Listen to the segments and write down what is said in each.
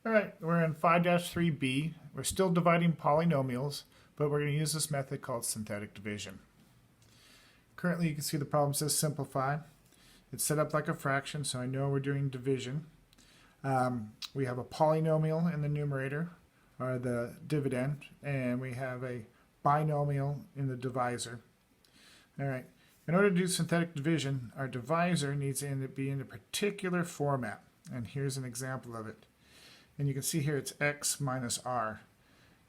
All right, we're in 5-3b. We're still dividing polynomials, but we're going to use this method called synthetic division. Currently, you can see the problem says simplify. It's set up like a fraction, so I know we're doing division. We have a polynomial in the numerator, or the dividend, and we have a binomial in the divisor. All right, in order to do synthetic division, our divisor needs to be in a particular format, and here's an example of it. And you can see here it's x minus r.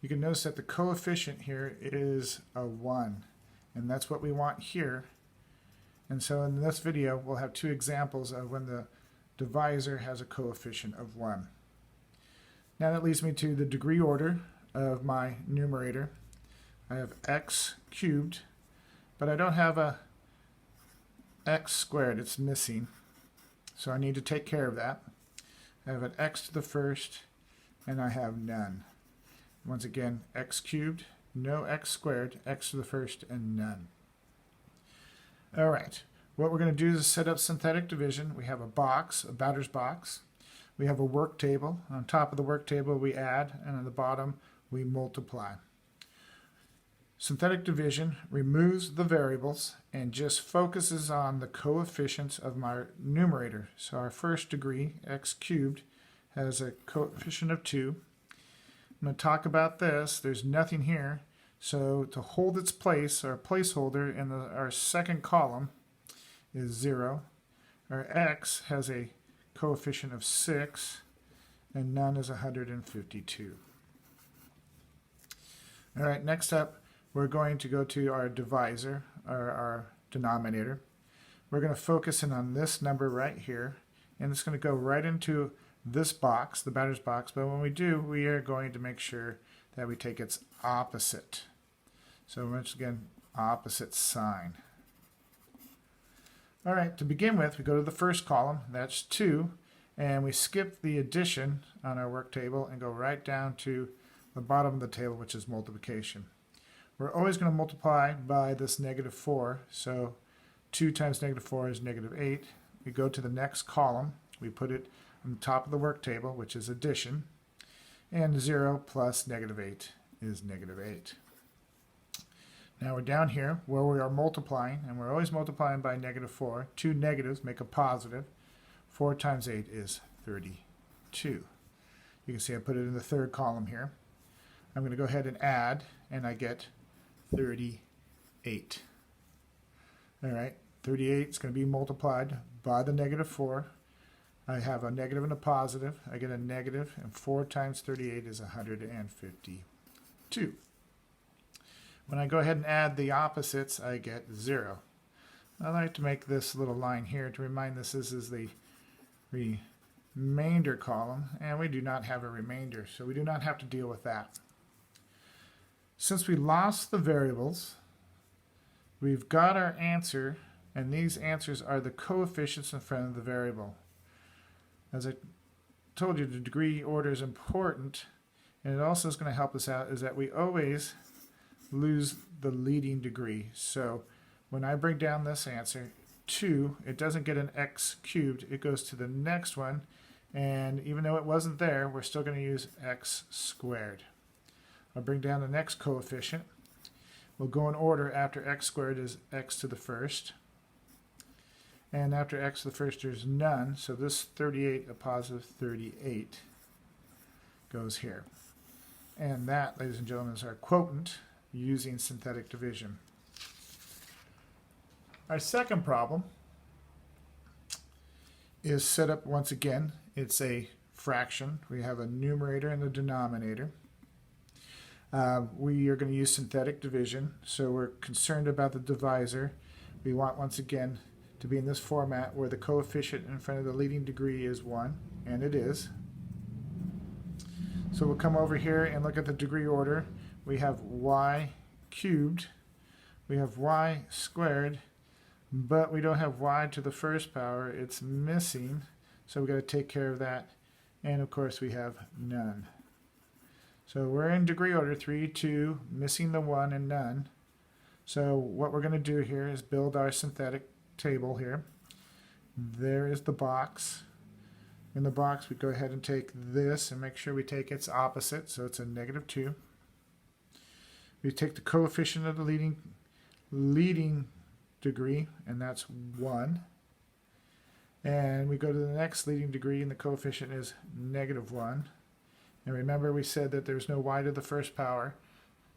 You can notice that the coefficient here is a 1. And that's what we want here. And so in this video, we'll have two examples of when the divisor has a coefficient of 1. Now that leads me to the degree order of my numerator. I have x cubed, but I don't have a x squared. It's missing. So I need to take care of that. I have an x to the first, and I have none. Once again, x cubed, no x squared, x to the first, and none. All right, what we're going to do is set up synthetic division. We have a box, a batter's box. We have a work table. On top of the work table, we add, and on the bottom, we multiply. Synthetic division removes the variables and just focuses on the coefficients of my numerator. So our first degree, x cubed, has a coefficient of 2. I'm going to talk about this. There's nothing here. So to hold its place, our placeholder in our second column is 0. Our x has a coefficient of 6, and none is 152. All right, next up, we're going to go to our divisor, or our denominator. We're going to focus in on this number right here, and it's going to go right into this box, the batter's box, but when we do, we are going to make sure that we take its opposite. So once again, opposite sign. All right, to begin with, we go to the first column, that's 2, and we skip the addition on our work table and go right down to the bottom of the table, which is multiplication. We're always going to multiply by this -4, so 2 times -4 is -8. We go to the next column, we put it on the top of the work table, which is addition, and 0 plus -8 is -8. Now we're down here where we are multiplying, and we're always multiplying by -4. 2 negatives make a positive. 4 times 8 is 32. You can see I put it in the third column here. I'm going to go ahead and add, and I get 38. All right, 38 is going to be multiplied by the -4. I have a negative and a positive. I get a negative, and 4 times 38 is 152. When I go ahead and add the opposites, I get 0. I like to make this little line here to remind this is the remainder column, and we do not have a remainder, so we do not have to deal with that. Since we lost the variables, we've got our answer, and these answers are the coefficients in front of the variable. As I told you, the degree order is important, and it also is going to help us out is that we always lose the leading degree. So when I bring down this answer, 2, it doesn't get an x cubed, it goes to the next one, and even though it wasn't there, we're still going to use x squared. I'll bring down the next coefficient. We'll go in order. After x squared is x to the first. And after x to the first, there's none. So this 38, a positive 38, goes here. And that, ladies and gentlemen, is our quotient using synthetic division. Our second problem is set up once again. It's a fraction. We have a numerator and a denominator. We are going to use synthetic division, so we're concerned about the divisor. We want, once again, to be in this format where the coefficient in front of the leading degree is 1, and it is. So we'll come over here and look at the degree order. We have y cubed, we have y squared, but we don't have y to the first power. It's missing, so we've got to take care of that. And of course we have none. So we're in degree order 3, 2, missing the 1 and none. So what we're going to do here is build our synthetic table here. There is the box. in the box, we go ahead and take this and make sure we take its opposite, so it's a -2. We take the coefficient of the leading degree, and that's 1. And we go to the next leading degree, and the coefficient is -1. And remember, we said that there's no y to the first power,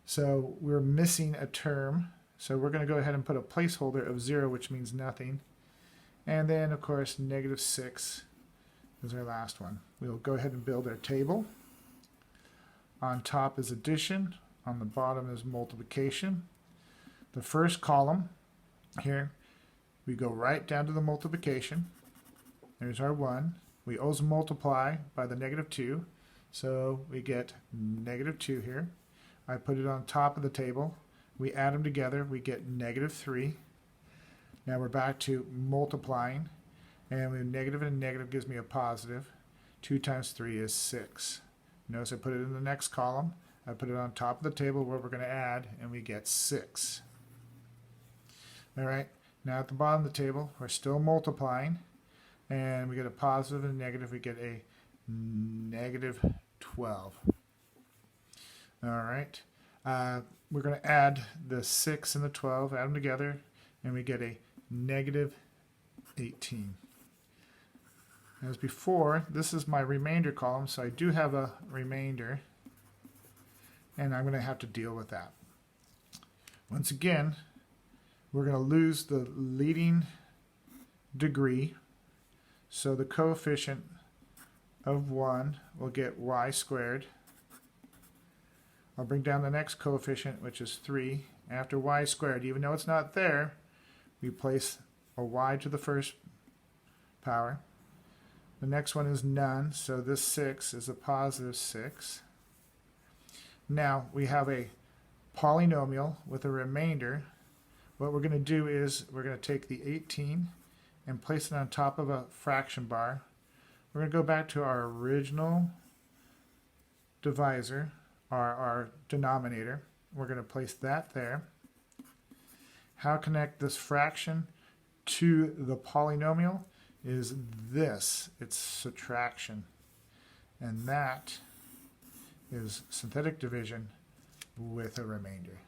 so we're missing a term. So we're going to go ahead and put a placeholder of 0, which means nothing. And then, of course, -6 is our last one. We'll go ahead and build our table. On top is addition. On the bottom is multiplication. The first column here, we go right down to the multiplication. There's our 1. We always multiply by the -2, so we get -2 here. I put it on top of the table. We add them together, we get -3. Now we're back to multiplying, and we negative and negative gives me a positive. 2 times 3 is 6. Notice I put it in the next column. I put it on top of the table where we're going to add, and we get 6. All right, now at the bottom of the table, we're still multiplying, and we get a positive and a negative. We get a -12. All right, we're going to add the 6 and the 12, add them together, and we get a -18. As before, this is my remainder column, so I do have a remainder, and I'm going to have to deal with that. Once again, we're going to lose the leading degree, so the coefficient of 1 will get y squared. I'll bring down the next coefficient, which is 3. After y squared, even though it's not there, we place a y to the first power. The next one is none, so this 6 is a +6. Now we have a polynomial with a remainder. What we're going to do is we're going to take the 18 and place it on top of a fraction bar. We're going to go back to our original divisor, our denominator. We're going to place that there. How to connect this fraction to the polynomial is this. It's subtraction. And that is synthetic division with a remainder.